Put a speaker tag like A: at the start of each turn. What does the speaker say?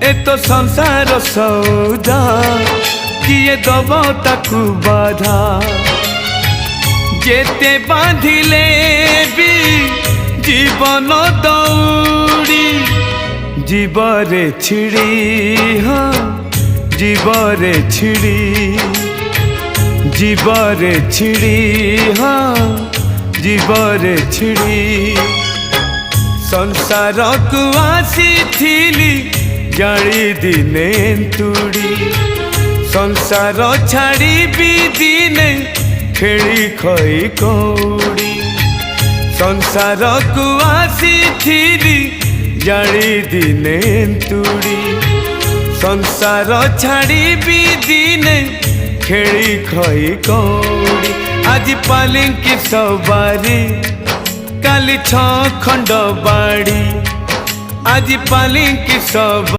A: ए तो संसार सौदा किए दब ताकू बाधा जेते बांधिले भी जीवन दौड़ी जीवरे छिड़ी हाँ जीवरे छिड़ी जीवरे छिड़ी हाँ जीवरे छिड़ी संसार को आसी थिली जाली दिने तुड़ी संसार छाड़ी भी दिने खेली खई कौड़ी संसार को आसी थिली जाली दिने तुड़ी संसार छाड़ी भी दिने खेली खई कौड़ी आज पालिंकी सवारी काली 6 खंड बाड़ी आज पालिंकी सब